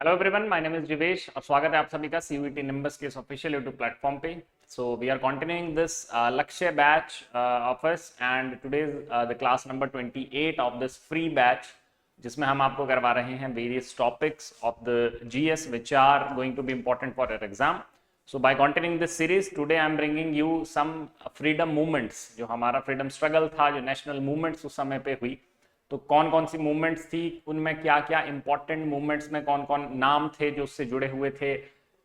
Hello everyone, my name is Jivesh और स्वागत है आप सभी का सीयूईटी निम्बस के इस ऑफिशियल यूट्यूब प्लेटफॉर्म पे। So we are continuing this Lakshya batch of us and today the class number 28 of this free batch, जिसमें हम आपको करवा रहे हैं various topics of the GS which are going to be important for your exam. So by continuing this series today I am bringing you some freedom movements, जो हमारा freedom struggle था, जो नेशनल मूवमेंट्स उस समय पे हुई, तो कौन कौन सी मूवमेंट्स थी, उनमें क्या क्या इंपॉर्टेंट मूवमेंट्स में कौन कौन नाम थे जो उससे जुड़े हुए थे,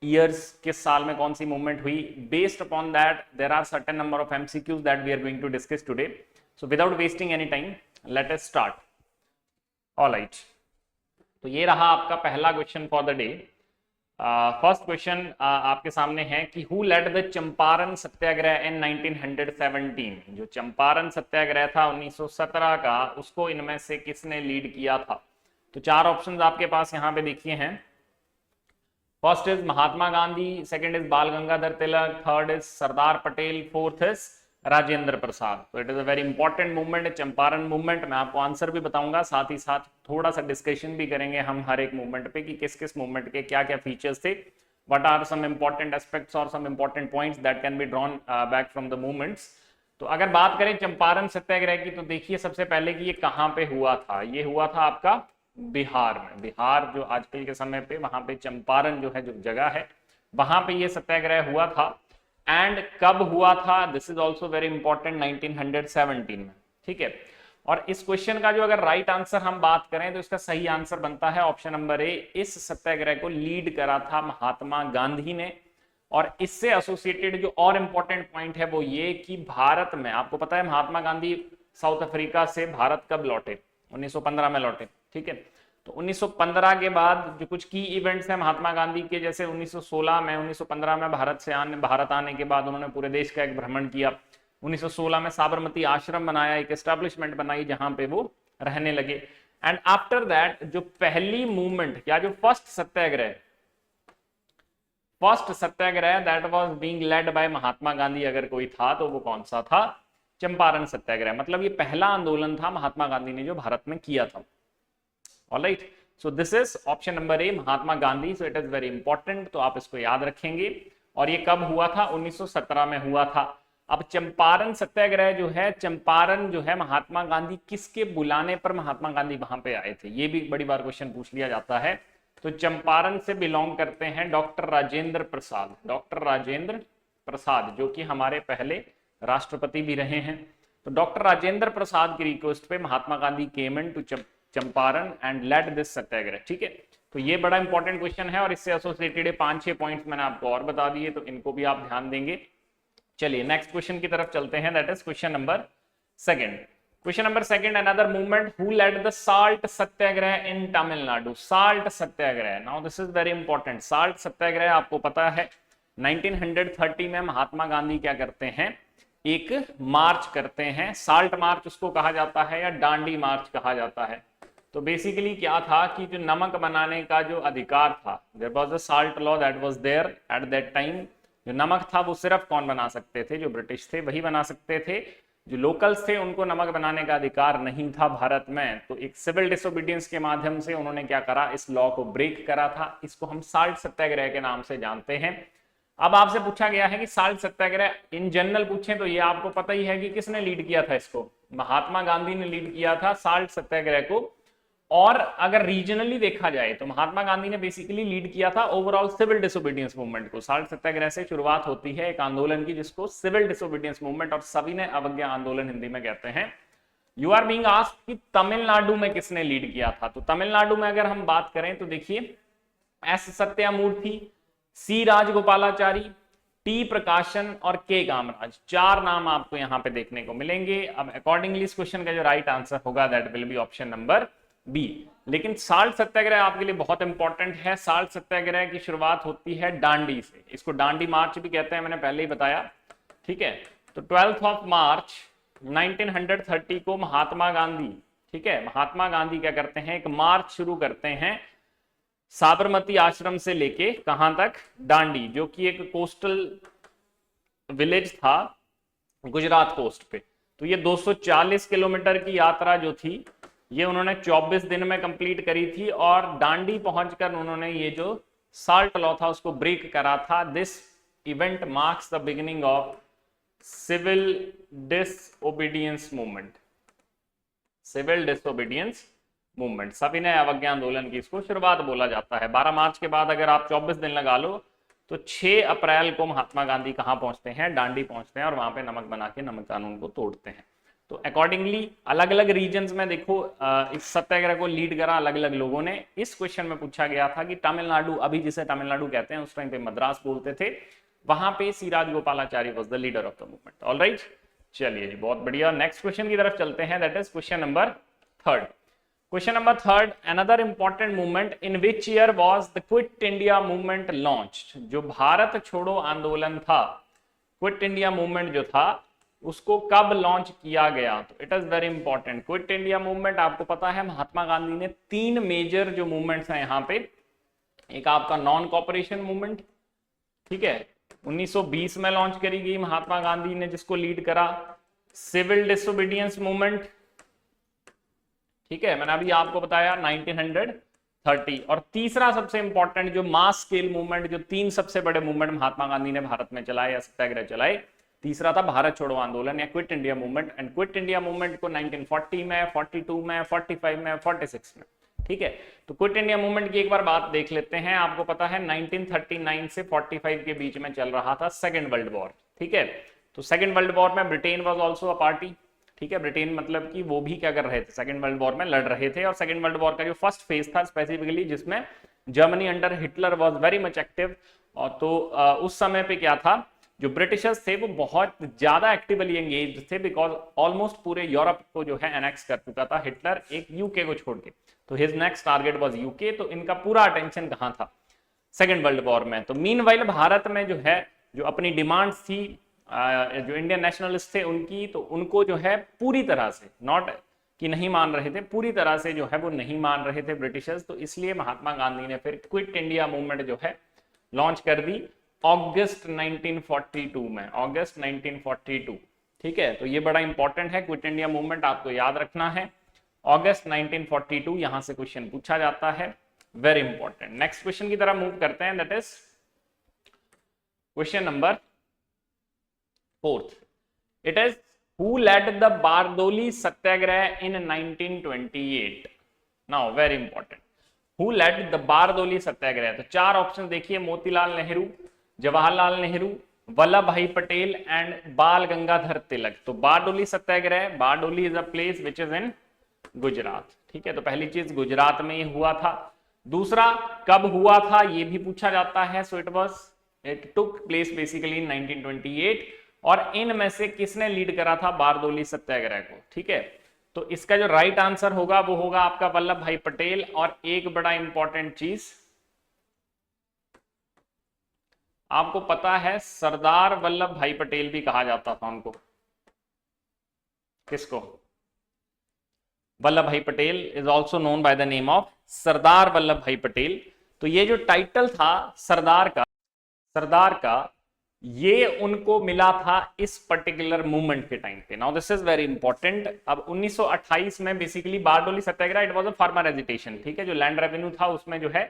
ईयर्स किस साल में कौन सी मूवमेंट हुई। Based upon that there are certain number of MCQs that we are going to discuss today. So without wasting any time let us start. Alright, तो ये रहा आपका पहला question for the day. First question आपके सामने है कि who led the Champaran Satyagraha in 1917। जो चंपारण सत्याग्रह था 1917 का, उसको इनमें से किसने लीड किया था। तो चार ऑप्शंस आपके पास यहाँ पे देखिए हैं। First is Mahatma Gandhi, second is Bal Gangadhar Tilak, third is Sardar Patel, fourth is Rajendra Prasad. तो it is a very important movement, Champaran movement. मैं आपको आंसर भी बताऊंगा, साथ ही साथ थोड़ा सा डिस्कशन भी करेंगे हम हर एक मूवमेंट पे कि किस किस मूवमेंट के क्या क्या फीचर्स थे, what are some important aspects और some important points that can be drawn back from the movements. तो अगर बात करें चंपारण सत्याग्रह की, तो देखिए सबसे पहले कि ये कहाँ पे हुआ था। ये हुआ था आपका बिहार में। बिहार जो आजकल के समय पे, वहां पे चंपारण जो है, जो जगह है, वहां पे ये सत्याग्रह हुआ था। एंड कब हुआ था, this is also very important, 1917 में। ठीक है, और इस क्वेश्चन का जो अगर राइट आंसर हम बात करें तो इसका सही आंसर बनता है ऑप्शन नंबर ए। इस सत्याग्रह को लीड करा था महात्मा गांधी ने। और इससे एसोसिएटेड जो और इंपॉर्टेंट पॉइंट है वो ये कि भारत में, आपको पता है महात्मा गांधी साउथ अफ्रीका से भारत कब लौटे, 1915 में लौटे। ठीक है, तो 1915 के बाद जो कुछ की इवेंट्स हैं महात्मा गांधी के, जैसे 1916 में, 1915 में भारत आने के बाद उन्होंने पूरे देश का एक भ्रमण किया। 1916 में साबरमती आश्रम बनाया, एक एस्टेब्लिशमेंट बनाई जहां पे वो रहने लगे। एंड आफ्टर दैट जो पहली मूवमेंट या जो first satyagraha that was being led by Mahatma Gandhi अगर कोई था तो वो कौन सा था, चंपारण सत्याग्रह। मतलब ये पहला आंदोलन था महात्मा गांधी ने जो भारत में किया था। Alright, so this is option number A, Mahatma Gandhi. So it is very important, तो आप इसको याद रखेंगे। और ये कब हुआ था, 1917 में हुआ था। अब चंपारण सत्याग्रह जो है, चंपारण जो है, महात्मा गांधी किसके बुलाने पर महात्मा गांधी वहां पे आए थे, ये भी बड़ी बार क्वेश्चन पूछ लिया जाता है। तो चंपारण से बिलोंग करते हैं डॉक्टर राजेंद्र प्रसाद। डॉक्टर राजेंद्र प्रसाद जो कि हमारे पहले राष्ट्रपति भी रहे हैं। तो डॉक्टर राजेंद्र प्रसाद की रिक्वेस्ट पे Mahatma Gandhi came in to Champaran and led this satyagraha. ठीक है, तो ये बड़ा इंपॉर्टेंट क्वेश्चन है और इससे एसोसिएटेड 5-6 पॉइंट्स मैंने आपको और बता दिए, तो इनको भी आप ध्यान देंगे। चलिए नेक्स्ट क्वेश्चन की तरफ चलते हैं, that is question number second. Question number second, another movement who led the salt satyagraha in Tamil Nadu. Salt satyagraha, now this is very important. Salt satyagraha आपको पता है 1930 में महात्मा गांधी क्या करते हैं, एक मार्च करते हैं। साल्ट मार्च उसको कहा जाता है या डांडी मार्च कहा जाता है। तो बेसिकली क्या था कि जो नमक बनाने का जो अधिकार था, there was a salt law that was there at that time. जो नमक था वो सिर्फ कौन बना सकते थे, जो ब्रिटिश थे वही बना सकते थे। जो लोकल्स थे उनको नमक बनाने का अधिकार नहीं था भारत में। तो एक सिविल डिसोबीडियंस के माध्यम से उन्होंने क्या करा, इस लॉ को ब्रेक करा था। इसको हम साल्ट सत्याग्रह के नाम से जानते हैं। अब आपसे पूछा गया है कि साल्ट सत्याग्रह इन जनरल पूछें तो ये आपको पता ही है कि किसने लीड किया था इसको, महात्मा गांधी ने लीड किया था साल्ट सत्याग्रह को। और अगर रीजनली देखा जाए तो महात्मा गांधी ने बेसिकली लीड किया था ओवरऑल सिविल डिसोबीडियंस मूवमेंट को। साल्ट सत्याग्रह से शुरुआत होती है एक आंदोलन की जिसको सिविल डिसोबीडियंस मूवमेंट और सविनय अवज्ञा आंदोलन हिंदी में कहते हैं। यू आर बीइंग आस्क्ड कि तमिलनाडु में किसने लीड किया था। तो तमिलनाडु में अगर हम बात करें तो देखिए एस सत्यामूर्ति, सी राजगोपालाचारी, टी प्रकाशन और के कामराज, चार नाम आपको यहां पे देखने को मिलेंगे। अब अकॉर्डिंगली इस क्वेश्चन का जो राइट आंसर होगा that will be option number B. लेकिन साल्ट सत्याग्रह आपके लिए बहुत इंपॉर्टेंट है। साल्ट सत्याग्रह की शुरुआत होती है डांडी से, इसको डांडी मार्च भी कहते हैं, मैंने पहले ही बताया। ठीक है, तो 12 ऑफ मार्च 1930 को महात्मा गांधी, ठीक है, महात्मा गांधी क्या करते हैं, एक मार्च शुरू करते हैं साबरमती आश्रम से लेके कहां तक, डांडी, जो कि एक कोस्टल विलेज था गुजरात कोस्ट पे। तो ये 240 किलोमीटर की यात्रा जो थी ये उन्होंने 24 दिन में कंप्लीट करी थी और दांडी पहुंचकर उन्होंने ये जो साल्ट लॉ था उसको ब्रेक करा था। This event marks the beginning of civil disobedience movement. Civil disobedience movement, सविनय अवज्ञा आंदोलन की इसको शुरुआत बोला जाता है। 12 मार्च के बाद अगर आप 24 दिन लगा लो तो 6 अप्रैल को महात्मा गांधी कहां पहुंचते हैं? दांडी पहुंचते हैं और वहां पे नमक बना के नमक कानून को तोड़ते हैं। तो अकॉर्डिंगली अलग अलग रीजन्स में देखो इस सत्याग्रह को लीड करा अलग अलग लोगों ने। इस क्वेश्चन में पूछा गया था कि तमिलनाडु, अभी जिसे तमिलनाडु कहते हैं, उस टाइम पे मद्रास बोलते थे, वहां पे C Rajagopalachari was the leader of the movement. Alright, चलिए जी, बहुत बढ़िया। नेक्स्ट क्वेश्चन की तरफ चलते हैं, that is question number 3। Question number 3, another important movement in which year was the Quit India movement launched? जो भारत छोड़ो आंदोलन था, क्विट इंडिया मूवमेंट जो था, उसको कब लॉन्च किया गया? तो it is very important. Quit India movement आपको पता है महात्मा गांधी ने 3 मेजर जो मूवमेंट्स हैं यहाँ पे, एक आपका नॉन कॉपरेशन मूवमेंट, ठीक है, 1920 में लॉन्च करी गई महात्मा गांधी ने, जिसको लीड करा। सिविल डिसोबीडियंस मूवमेंट, ठीक है, मैंने अभी आपको बताया 1930। और तीसरा सबसे इंपॉर्टेंट जो मास स्केल मूवमेंट, जो 3 सबसे बड़े मूवमेंट महात्मा गांधी ने भारत में चलाए या सत्याग्रह चलाए, तीसरा था भारत छोड़ो आंदोलन या quit India movement. And quit India movement को 1940 में, 42 में, 45 में, 46 में, ठीक है। तो क्विट इंडिया मूवमेंट की एक बार बात देख लेते हैं। आपको पता है 1939 से 45 के बीच में चल रहा था सेकेंड वर्ल्ड वॉर, ठीक है। तो सेकेंड वर्ल्ड वॉर में Britain was also a party, ठीक है। ब्रिटेन मतलब कि वो भी क्या कर रहे थे, सेकेंड वर्ल्ड वॉर में लड़ रहे थे। और सेकेंड वर्ल्ड वॉर का जो फर्स्ट फेज था स्पेसिफिकली, जिसमें Germany under Hitler was very much active, और तो उस समय पे क्या था, जो ब्रिटिशर्स थे वो बहुत ज्यादा एक्टिवली एंगेज थे, बिकॉज ऑलमोस्ट पूरे यूरोप को जो है एनेक्स कर चुका था हिटलर, एक यूके को छोड़ के। तो his next target was UK. तो इनका पूरा अटेंशन कहां था? सेकेंड वर्ल्ड वॉर में। तो मीनवाइल भारत में जो है, जो अपनी डिमांड्स थी, जो इंडियन नेशनलिस्ट थे उनकी, तो उनको जो है पूरी तरह से, नॉट कि नहीं मान रहे थे, पूरी तरह से जो है वो नहीं मान रहे थे ब्रिटिशर्स। तो इसलिए महात्मा गांधी ने फिर क्विट इंडिया मूवमेंट जो है लॉन्च कर दी अगस्त 1942 में, अगस्त 1942, ठीक है। तो ये बड़ा इंपॉर्टेंट है, क्विट इंडिया मूवमेंट आपको याद रखना है, अगस्त 1942, यहां से क्वेश्चन पूछा जाता है, वेरी इंपॉर्टेंट। नेक्स्ट क्वेश्चन की तरफ मूव करते हैं, that is question number 4th. It is who led the Bardoli Satyagraha in 1928? Now very important. Who led the Bardoli Satyagraha? तो 4 ऑप्शन देखिए, मोतीलाल नेहरू, जवाहरलाल नेहरू, वल्लभ भाई पटेल एंड बाल गंगाधर तिलक। तो Bardoli satyagraha, Bardoli is a place which is in Gujarat, ठीक है। तो पहली चीज गुजरात में ये हुआ था। दूसरा, कब हुआ था ये भी पूछा जाता है। So it took place basically in 1928। और इनमें से किसने लीड करा था बारडोली सत्याग्रह को, ठीक है। तो इसका जो राइट आंसर होगा वो होगा आपका वल्लभ भाई पटेल। और एक बड़ा इंपॉर्टेंट चीज आपको पता है, सरदार वल्लभ भाई पटेल भी कहा जाता था उनको। किसको? Vallabh Bhai Patel is also known by the name of Sardar Vallabh Bhai Patel. तो ये जो टाइटल था सरदार का ये उनको मिला था इस पर्टिकुलर मूवमेंट के टाइम पे। Now this is very important. अब 1928 में basically Bardoli Satyagraha, it was a farmer agitation, ठीक है। जो लैंड रेवेन्यू था उसमें जो है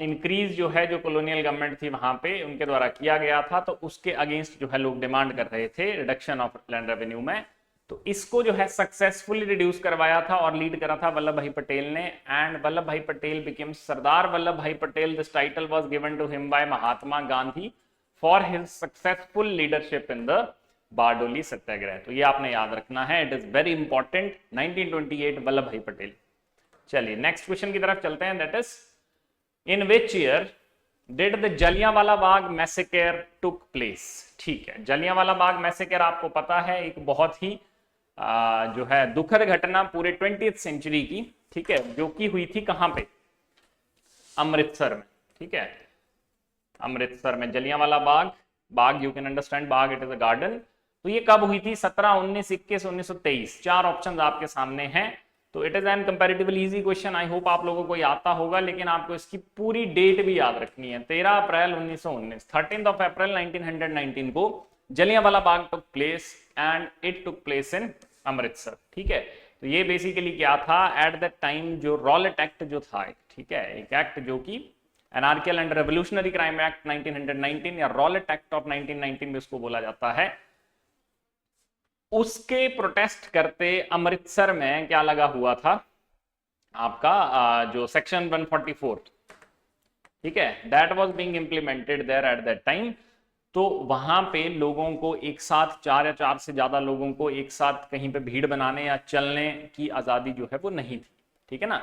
इंक्रीज जो है, जो कॉलोनियल गवर्नमेंट थी वहां पे उनके द्वारा किया गया था, तो उसके अगेंस्ट जो है लोग डिमांड कर रहे थे रिडक्शन ऑफ लैंड रेवेन्यू में। तो इसको जो है सक्सेसफुली रिड्यूस करवाया था और लीड करा था वल्लभ भाई पटेल ने। And Vallabh Bhai Patel became Sardar Vallabh Bhai Patel. This title was given to him by Mahatma Gandhi for his successful leadership in the Bardoli satyagraha. तो ये आपने याद रखना है, it is very important. 1928 Vallabh Bhai Patel. चलिए नेक्स्ट क्वेश्चन की तरफ चलते हैं, that is in which year did the Jallianwala Bagh massacre took place. ठीक है, जलियांवाला बाग मैसेकर आपको पता है एक बहुत ही जो है दुखद घटना पूरे 20th सेंचुरी की, ठीक है, जो कि हुई थी कहां पे? अमृतसर में, ठीक है। अमृतसर में Jallianwala Bagh you can understand bagh, it is a garden. तो ये कब हुई थी? 17, 19, 21, 1923। 4 ऑप्शन आपके सामने हैं। तो it is an comparatively easy question, I hope आप लोगों को आता होगा, लेकिन आपको इसकी पूरी डेट भी याद रखनी है। 13 अप्रैल 1919, 13 अप्रैल 1919 को Jallianwala Bagh took place and it took place in Amritsar, ठीक है। तो ये बेसिकली क्या था एट दैट टाइम, जो रॉलेट एक्ट जो था, ठीक है, एक एक्ट जो कि anarchical and revolutionary crime act 1919 या रॉलेट एक्ट ऑफ 1919 में उसको बोला जाता है, उसके प्रोटेस्ट करते अमृतसर में क्या लगा हुआ था आपका जो सेक्शन 144, ठीक है, that was being implemented there at that time. तो वहां पे लोगों को एक साथ 4 या 4 से ज्यादा लोगों को एक साथ कहीं पे भीड़ बनाने या चलने की आजादी जो है वो नहीं थी, ठीक है ना।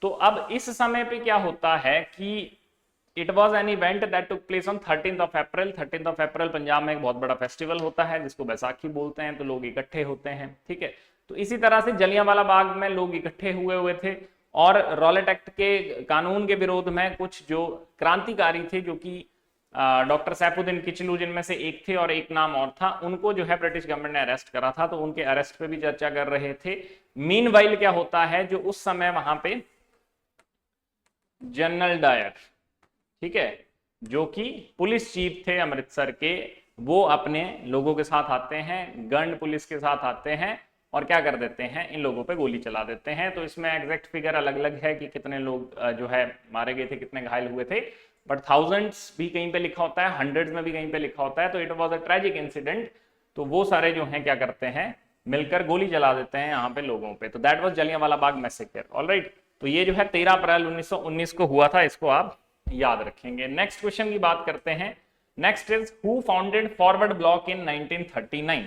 तो अब इस समय पे क्या होता है कि it was an event that took place on 13th of April। 13th of April Punjab में एक बहुत बड़ा फेस्टिवल होता है जिसको बैसाखी बोलते हैं, तो लोग इकट्ठे होते हैं, ठीक है। तो इसी तरह से जलियांवाला बाग में लोग इकट्ठे हुए थे और रॉलेट एक्ट के कानून के विरोध में कुछ जो क्रांतिकारी थे, जो कि डॉक्टर सैफुद्दीन किचलू जिनमें से एक थे और एक नाम और था, उनको जो है ब्रिटिश गवर्नमेंट ने अरेस्ट करा था, तो उनके अरेस्ट पे भी चर्चा कर रहे थे। मीनवाइल क्या होता है, जो उस समय वहां पे जनरल डायर, ठीक है, जो कि पुलिस चीफ थे अमृतसर के, वो अपने लोगों के साथ आते हैं, गन पुलिस के साथ आते हैं और क्या कर देते हैं, इन लोगों पे गोली चला देते हैं। तो इसमें एग्जैक्ट फिगर अलग अलग है कि कितने लोग जो है मारे गए थे, कितने घायल हुए थे, बट थाउजेंड्स भी कहीं पे लिखा होता है, हंड्रेड्स में भी कहीं पे लिखा होता है। तो it was a tragic incident. तो वो सारे जो हैं क्या करते हैं, मिलकर गोली चला देते हैं यहाँ पे लोगों पे। तो that was Jallianwala Bagh massacre, alright. तो ये जो है 13 अप्रैल 1919 को हुआ था, इसको आप याद रखेंगे। नेक्स्ट क्वेश्चन की बात करते हैं। Next is who founded forward block in 1939।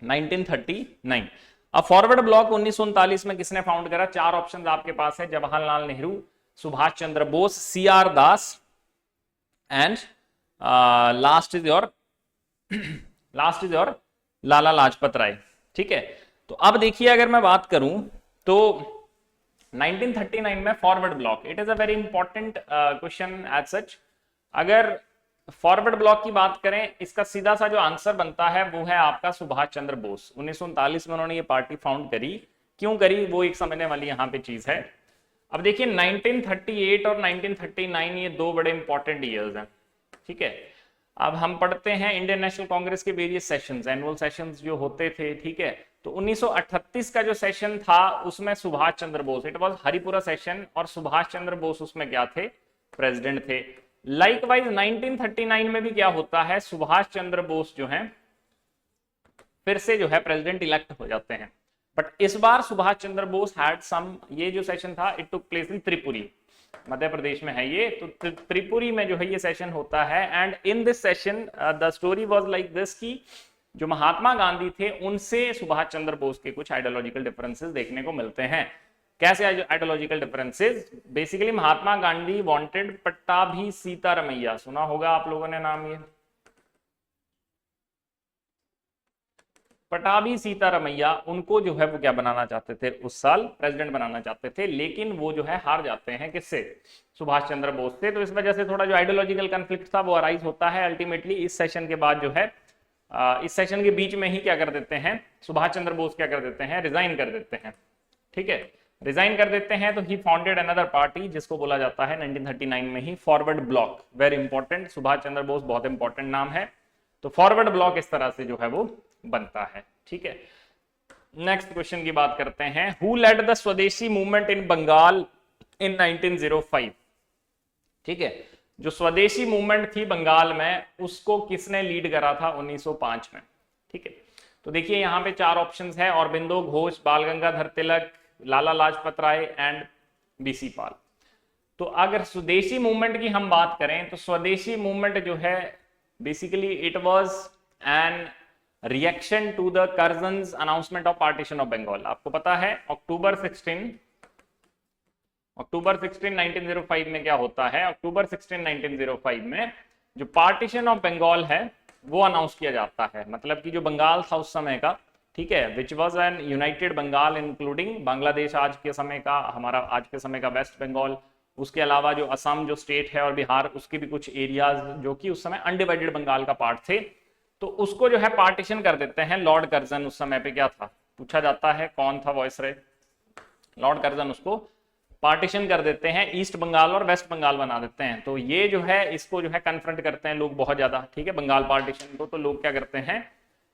1939 अब फॉरवर्ड ब्लॉक 1939 में किसने फाउंड करा? 4 ऑप्शंस आपके पास है, Jawaharlal Nehru, Subhash Chandra Bose, CR Das and last is your Lala Lajpat Rai, ठीक है। तो अब देखिए, अगर मैं बात करूं तो 1939 में Forward Bloc, it is a very important question as such. अगर फॉरवर्ड ब्लॉक की बात करें, इसका सीधा सा जो आंसर बनता है वो है आपका सुभाष चंद्र बोस। 1939 में उन्होंने ये पार्टी फाउंड करी। क्यों करी, वो एक समझने वाली यहाँ पे चीज है। अब देखिए 1938 और 1939 ये 2 बड़े इंपॉर्टेंट ईयर्स हैं, ठीक है। अब हम पढ़ते हैं इंडियन नेशनल कांग्रेस के वेरियस सेशंस, एनुअल सेशंस जो होते थे, ठीक है। तो 1938 का जो सेशन था उसमें Subhash Chandra Bose, it was Haripura session, और सुभाष चंद्र बोस उसमें क्या थे, प्रेसिडेंट थे। लाइकवाइज 1939 में भी क्या होता है, सुभाष चंद्र बोस जो है फिर से जो है प्रेसिडेंट इलेक्ट हो जाते हैं। बट इस बार सुभाष चंद्र बोस हैड सम, ये जो सेशन था it took place in Tripuri, Madhya Pradesh में है ये। तो त्रिपुरी में जो है ये सेशन होता है। And in this session the story was like this कि जो महात्मा गांधी थे उनसे सुभाष चंद्र बोस के कुछ आइडियोलॉजिकल डिफरेंसेस देखने को मिलते हैं। कैसे ideological differences? Basically Mahatma Gandhi wanted Pattabhi Sitaramayya, सुना होगा आप लोगों ने नाम, ये पटाभी सीतारमैया, उनको जो है वो क्या बनाना चाहते थे, उस साल प्रेसिडेंट बनाना चाहते थे, लेकिन वो जो है हार जाते हैं किससे, सुभाष चंद्र बोस से। तो इस वजह से थोड़ा जो आइडियोलॉजिकल कॉन्फ्लिक्ट था वो अराइज होता है। अल्टीमेटली इस सेशन के बाद जो है इस सेशन के बीच में ही क्या कर देते हैं, सुभाष चंद्र बोस क्या कर देते हैं, रिजाइन कर देते हैं, ठीक है, रिजाइन कर देते हैं। तो ही फाउंडेड अनदर पार्टी जिसको बोला जाता है 1939 में ही Forward Bloc. Very important, Subhash Chandra Bose बहुत इंपॉर्टेंट नाम है। तो फॉरवर्ड ब्लॉक इस तरह से जो है वो बनता है, ठीक है। नेक्स्ट क्वेश्चन की बात करते हैं। हु लेड द स्वदेशी मूवमेंट इन बंगाल इन 1905, ठीक है। जो स्वदेशी मूवमेंट थी बंगाल में उसको किसने लीड करा था 1905 में, ठीक है। तो देखिए यहाँ पे 4 ऑप्शंस है, औरबिंदो घोष, बाल गंगाधर तिलक, लाला लाजपत राय एंड BC पाल। तो अगर स्वदेशी मूवमेंट की हम बात करें तो स्वदेशी मूवमेंट जो है basically it was an reaction to the Curzon's announcement of partition of Bengal. आपको पता है अक्टूबर 16 1905 में क्या होता है, अक्टूबर 16 1905 में जो पार्टीशन ऑफ बंगाल है वो अनाउंस किया जाता है। मतलब कि जो बंगाल था उस समय का, ठीक है, which was an united Bengal including Bangladesh आज के समय का, हमारा आज के समय का वेस्ट बंगाल, उसके अलावा जो असम जो स्टेट है और बिहार, उसके भी कुछ एरियाज जो कि उस समय अनडिवाइडेड बंगाल का पार्ट थे। तो उसको जो है पार्टीशन कर देते हैं। लॉर्ड कर्जन उस समय पे क्या था, पूछा जाता है कौन था वॉइसरॉय, लॉर्ड कर्जन उसको पार्टीशन कर देते हैं, ईस्ट बंगाल और वेस्ट बंगाल बना देते हैं। तो ये जो है इसको जो है कन्फ्रंट करते हैं लोग बहुत ज्यादा, ठीक है, बंगाल पार्टीशन को। तो लोग क्या करते हैं,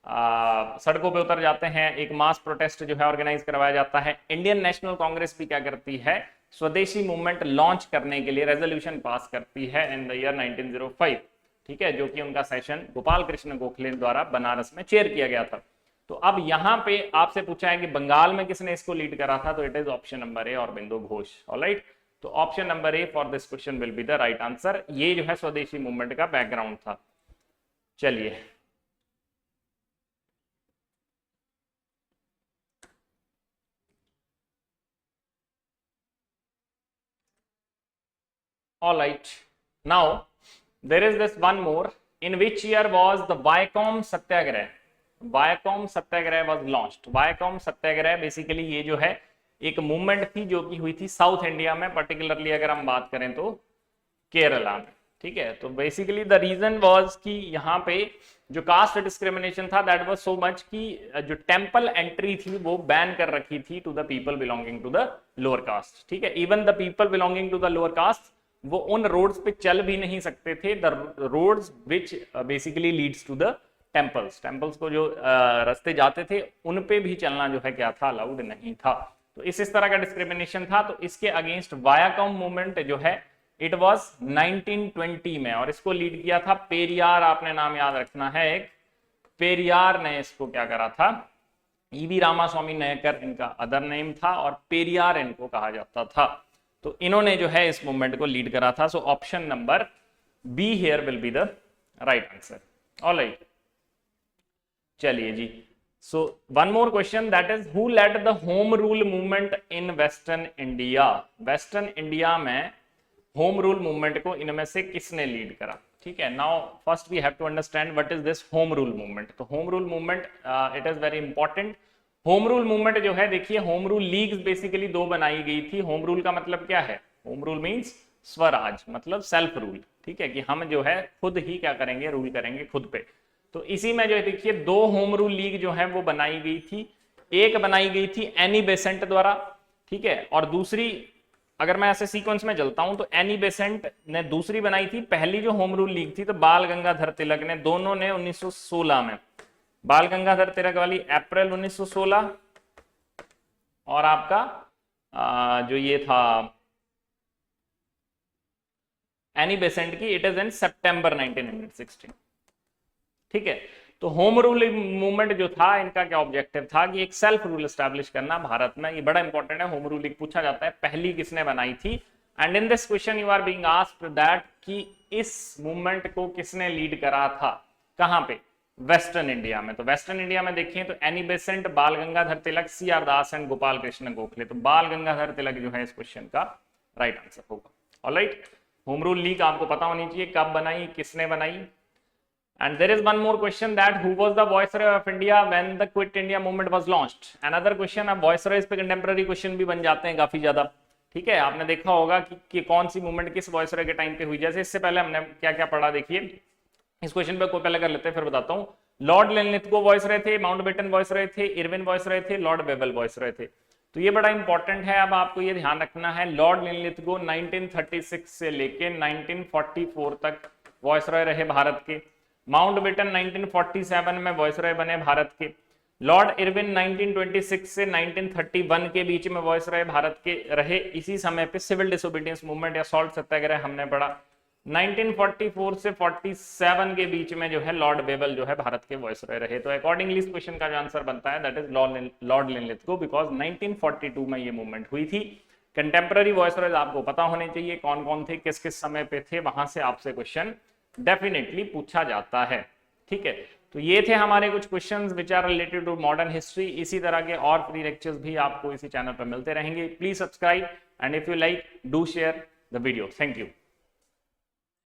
सड़कों पे उतर जाते हैं, एक मास प्रोटेस्ट जो है ऑर्गेनाइज करवाया जाता है। इंडियन नेशनल कांग्रेस भी क्या करती है, स्वदेशी मूवमेंट लॉन्च करने के लिए रेजोल्यूशन पास करती है इन द ईयर 1905, ठीक है, जो कि उनका सेशन गोपाल कृष्ण गोखले द्वारा बनारस में चेयर किया गया था। तो अब यहां पे आपसे पूछा है कि बंगाल में किसने इसको लीड करा था, तो it is option number A, Aurobindo Ghosh. Alright, तो option number A for this question will be the right answer. ये जो है स्वदेशी मूवमेंट का बैकग्राउंड था। चलिए all right, now there is this one more. In which year was the Vycom Satyagraha? Vycom Satyagraha was launched. Vycom Satyagraha basically ये जो है एक मूवमेंट थी जो कि हुई थी साउथ इंडिया में, पर्टिकुलरली अगर हम बात करें तो केरला में, ठीक है। तो बेसिकली द रीजन वाज कि यहाँ पे जो कास्ट डिस्क्रिमिनेशन था दैट वाज सो मच कि जो टेंपल एंट्री थी वो बैन कर रखी थी to the people belonging to the lower caste, ठीक है। Even the people belonging to the lower caste वो उन रोड्स पे चल भी नहीं सकते थे, the roads which basically leads to the temples को जो रास्ते जाते थे उन पे भी चलना जो है क्या था, अलाउड नहीं था। तो इस तरह का डिस्क्रिमिनेशन था। तो इसके अगेंस्ट वायाकॉम मूवमेंट जो है इट वाज 1920 में, और इसको लीड किया था पेरियार। आपने नाम याद रखना है, एक पेरियार ने इसको क्या करा था, ईवी रामास्वामी नायकर इनका अदर नेम था और पेरियार इनको कहा जाता था। तो इन्होंने जो है इस मूवमेंट को लीड करा था। So option number B here will be the right answer. Alright, चलिए जी। So one more question, that is who led the home rule movement in western India? Western India में होम रूल मूवमेंट को इनमें से किसने lead करा, ठीक है। Now first we have to understand what is this home rule movement. तो home rule movement it is very important. Home rule movement जो है, देखिए होम रूल लीग्स बेसिकली दो बनाई गई थी। होम रूल का मतलब क्या है, होम रूल मींस स्वराज, मतलब सेल्फ रूल, ठीक है, कि हम जो है खुद ही क्या करेंगे, रूल करेंगे खुद पे। तो इसी में जो है देखिए दो होम रूल लीग जो है वो बनाई गई थी। एक बनाई गई थी एनी बेसेंट द्वारा, ठीक है, और दूसरी, अगर मैं ऐसे सीक्वेंस में चलता हूं तो एनी बेसेंट ने दूसरी बनाई थी। पहली जो होम रूल लीग थी तो बाल गंगाधर तिलक ने, दोनों ने 1916 में, बाल गंगाधर तिलक वाली अप्रैल 1916 और आपका जो ये था एनी बेसेंट की, इट इज इन सितंबर 1916, ठीक है। तो होम रूल मूवमेंट जो था इनका क्या ऑब्जेक्टिव था कि एक सेल्फ रूल एस्टैब्लिश करना भारत में। ये बड़ा इंपॉर्टेंट है, होम रूल पूछा जाता है पहली किसने बनाई थी। And in this question you are being asked that कि इस मूवमेंट को किसने लीड करा था, कहां पे, वेस्टर्न इंडिया में। तो वेस्टर्न इंडिया में देखें तो Annie Besant, Bal Gangadhar Tilak, C R Das and Gopal Krishna Gokhale. तो बाल गंगाधर तिलक जो है इस क्वेश्चन का राइट आंसर होगा। ऑलराइट, होम रूल लीग आपको पता होनी चाहिए कब बनाई, किसने बनाई। And there is one more question, that who was the viceroy of India when the Quit India movement was launched? Another question, अब viceroys पे contemporary question भी बन जाते हैं काफी ज्यादा, ठीक है। आपने देखा होगा कि कौन सी मूवमेंट किस viceroy के टाइम पे हुई। जैसे इससे पहले हमने क्या क्या पढ़ा, देखिए इस क्वेश्चन पे को पहले कर लेते हैं फिर बताता हूँ। लॉर्ड लिनलिथगो वॉइसरॉय थे, माउंटबेटन वॉइसरॉय थे, इरविन वॉइसरॉय थे, लॉर्ड वेबल वॉइसरॉय थे। तो ये बड़ा इंपॉर्टेंट है। अब आपको ये ध्यान रखना है, लॉर्ड लिनलिथगो 1936 से लेके 1944 तक वॉइसरॉय रहे भारत के। माउंटबेटन 1947 में वॉइसरॉय बने भारत के। लॉर्ड इरविन 1926 से 1931 के बीच में वॉइसरॉय भारत के रहे। इसी समय पे सिविल डिसोबीडियंस मूवमेंट या सॉल्ट सत्याग्रह हमने पढ़ा। 1944 से 47 के बीच में जो है लॉर्ड वेबल जो है भारत के वॉइसरॉय रहे। तो अकॉर्डिंगली इस क्वेश्चन का जो आंसर बनता है that is Lord Linlithgow, because 1942 में ये मूवमेंट हुई थी। कंटेम्पररी वॉइसरॉयज आपको पता होने चाहिए कौन कौन थे, किस किस समय पे थे, वहां से आपसे क्वेश्चन डेफिनेटली पूछा जाता है, ठीक है। तो ये थे हमारे कुछ questions which are related to modern history. इसी तरह के और फ्री लेक्चर्स भी आपको इसी चैनल पर मिलते रहेंगे। Please subscribe and if you like do share the video. Thank you.